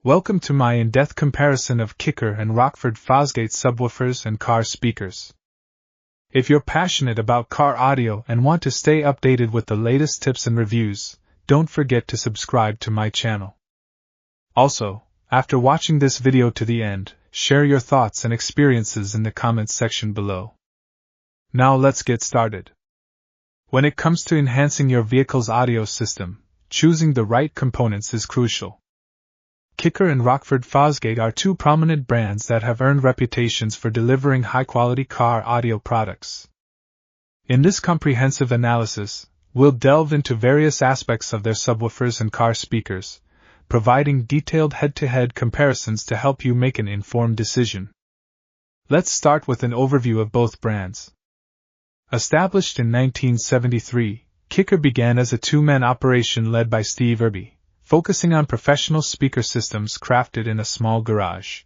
Welcome to my in-depth comparison of Kicker and Rockford Fosgate subwoofers and car speakers. If you're passionate about car audio and want to stay updated with the latest tips and reviews, don't forget to subscribe to my channel. Also, after watching this video to the end, share your thoughts and experiences in the comments section below. Now let's get started. When it comes to enhancing your vehicle's audio system, choosing the right components is crucial. Kicker and Rockford Fosgate are two prominent brands that have earned reputations for delivering high-quality car audio products. In this comprehensive analysis, we'll delve into various aspects of their subwoofers and car speakers, providing detailed head-to-head comparisons to help you make an informed decision. Let's start with an overview of both brands. Established in 1973, Kicker began as a two-man operation led by Steve Irby, focusing on professional speaker systems crafted in a small garage.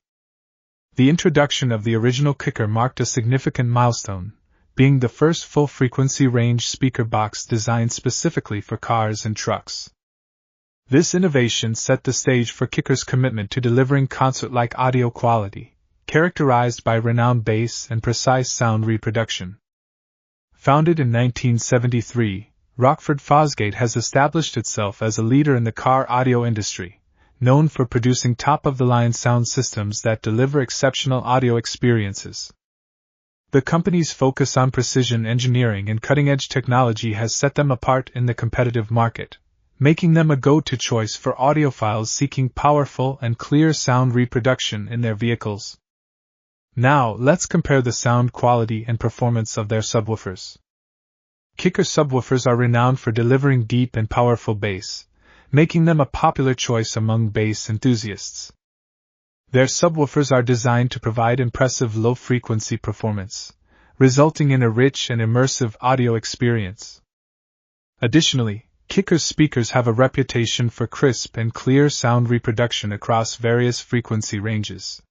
The introduction of the original Kicker marked a significant milestone, being the first full-frequency range speaker box designed specifically for cars and trucks. This innovation set the stage for Kicker's commitment to delivering concert-like audio quality, characterized by renowned bass and precise sound reproduction. Founded in 1973, Rockford Fosgate has established itself as a leader in the car audio industry, known for producing top-of-the-line sound systems that deliver exceptional audio experiences. The company's focus on precision engineering and cutting-edge technology has set them apart in the competitive market, making them a go-to choice for audiophiles seeking powerful and clear sound reproduction in their vehicles. Now, let's compare the sound quality and performance of their subwoofers. Kicker subwoofers are renowned for delivering deep and powerful bass, making them a popular choice among bass enthusiasts. Their subwoofers are designed to provide impressive low-frequency performance, resulting in a rich and immersive audio experience. Additionally, Kicker's speakers have a reputation for crisp and clear sound reproduction across various frequency ranges.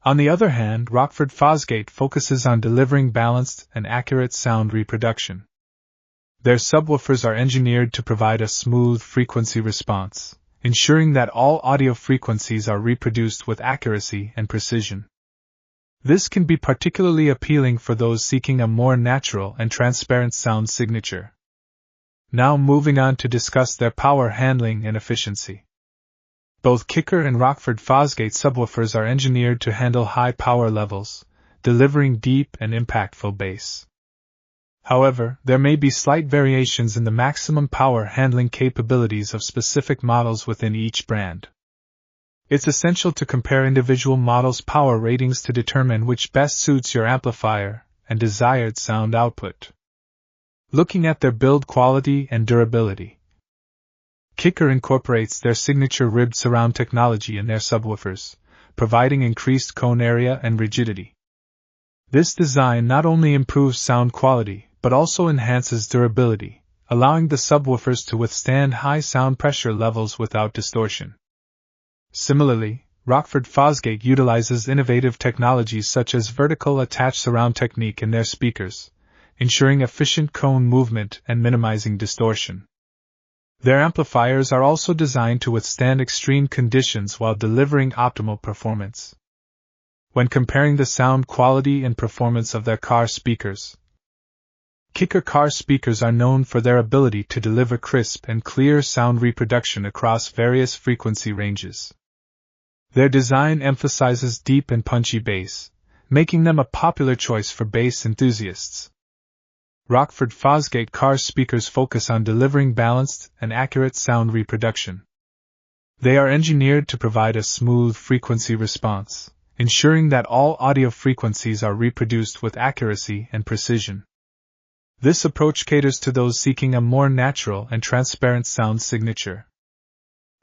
On the other hand, Rockford Fosgate focuses on delivering balanced and accurate sound reproduction. Their subwoofers are engineered to provide a smooth frequency response, ensuring that all audio frequencies are reproduced with accuracy and precision. This can be particularly appealing for those seeking a more natural and transparent sound signature. Now moving on to discuss their power handling and efficiency. Both Kicker and Rockford Fosgate subwoofers are engineered to handle high power levels, delivering deep and impactful bass. However, there may be slight variations in the maximum power handling capabilities of specific models within each brand. It's essential to compare individual models' power ratings to determine which best suits your amplifier and desired sound output. Looking at their build quality and durability. Kicker incorporates their signature ribbed surround technology in their subwoofers, providing increased cone area and rigidity. This design not only improves sound quality, but also enhances durability, allowing the subwoofers to withstand high sound pressure levels without distortion. Similarly, Rockford Fosgate utilizes innovative technologies such as vertical attach surround technique in their speakers, ensuring efficient cone movement and minimizing distortion. Their amplifiers are also designed to withstand extreme conditions while delivering optimal performance. When comparing the sound quality and performance of their car speakers, Kicker car speakers are known for their ability to deliver crisp and clear sound reproduction across various frequency ranges. Their design emphasizes deep and punchy bass, making them a popular choice for bass enthusiasts. Rockford Fosgate car speakers focus on delivering balanced and accurate sound reproduction. They are engineered to provide a smooth frequency response, ensuring that all audio frequencies are reproduced with accuracy and precision. This approach caters to those seeking a more natural and transparent sound signature.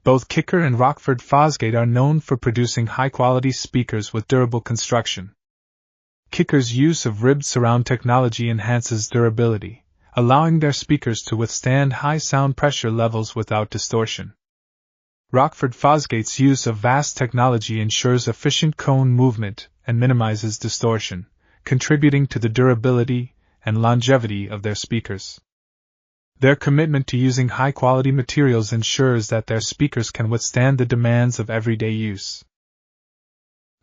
Both Kicker and Rockford Fosgate are known for producing high-quality speakers with durable construction. Kicker's use of ribbed surround technology enhances durability, allowing their speakers to withstand high sound pressure levels without distortion. Rockford Fosgate's use of vast technology ensures efficient cone movement and minimizes distortion, contributing to the durability and longevity of their speakers. Their commitment to using high-quality materials ensures that their speakers can withstand the demands of everyday use.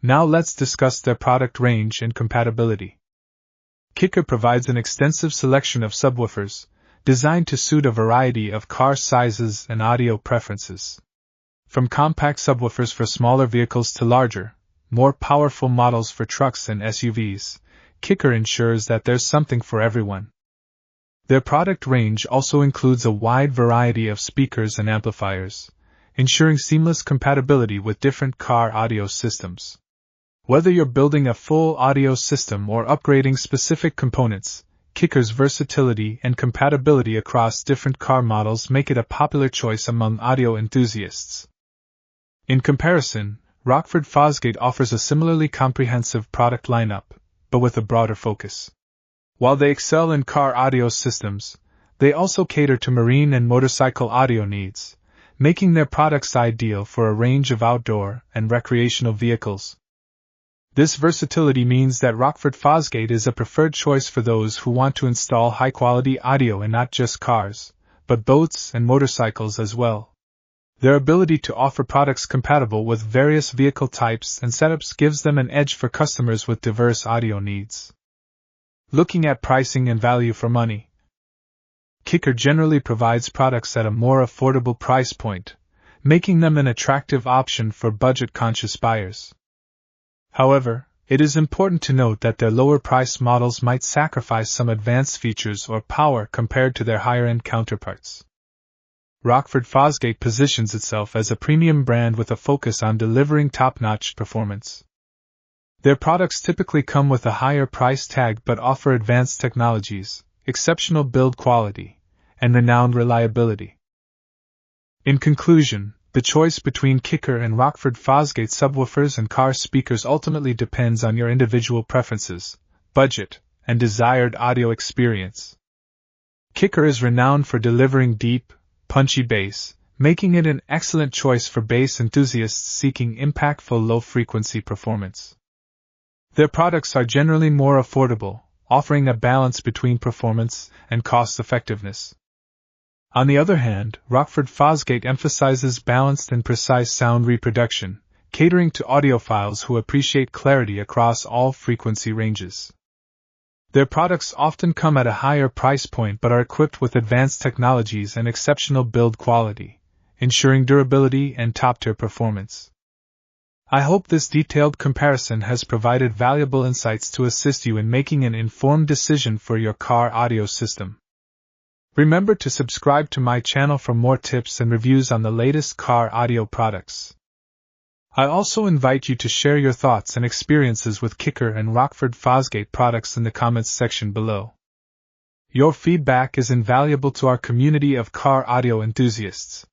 Now let's discuss their product range and compatibility. Kicker provides an extensive selection of subwoofers, designed to suit a variety of car sizes and audio preferences. From compact subwoofers for smaller vehicles to larger, more powerful models for trucks and SUVs, Kicker ensures that there's something for everyone. Their product range also includes a wide variety of speakers and amplifiers, ensuring seamless compatibility with different car audio systems. Whether you're building a full audio system or upgrading specific components, Kicker's versatility and compatibility across different car models make it a popular choice among audio enthusiasts. In comparison, Rockford Fosgate offers a similarly comprehensive product lineup, but with a broader focus. While they excel in car audio systems, they also cater to marine and motorcycle audio needs, making their products ideal for a range of outdoor and recreational vehicles. This versatility means that Rockford Fosgate is a preferred choice for those who want to install high-quality audio in not just cars, but boats and motorcycles as well. Their ability to offer products compatible with various vehicle types and setups gives them an edge for customers with diverse audio needs. Looking at pricing and value for money, Kicker generally provides products at a more affordable price point, making them an attractive option for budget-conscious buyers. However, it is important to note that their lower-priced models might sacrifice some advanced features or power compared to their higher-end counterparts. Rockford Fosgate positions itself as a premium brand with a focus on delivering top-notch performance. Their products typically come with a higher price tag but offer advanced technologies, exceptional build quality, and renowned reliability. In conclusion, the choice between Kicker and Rockford Fosgate subwoofers and car speakers ultimately depends on your individual preferences, budget, and desired audio experience. Kicker is renowned for delivering deep, punchy bass, making it an excellent choice for bass enthusiasts seeking impactful low-frequency performance. Their products are generally more affordable, offering a balance between performance and cost-effectiveness. On the other hand, Rockford Fosgate emphasizes balanced and precise sound reproduction, catering to audiophiles who appreciate clarity across all frequency ranges. Their products often come at a higher price point but are equipped with advanced technologies and exceptional build quality, ensuring durability and top-tier performance. I hope this detailed comparison has provided valuable insights to assist you in making an informed decision for your car audio system. Remember to subscribe to my channel for more tips and reviews on the latest car audio products. I also invite you to share your thoughts and experiences with Kicker and Rockford Fosgate products in the comments section below. Your feedback is invaluable to our community of car audio enthusiasts.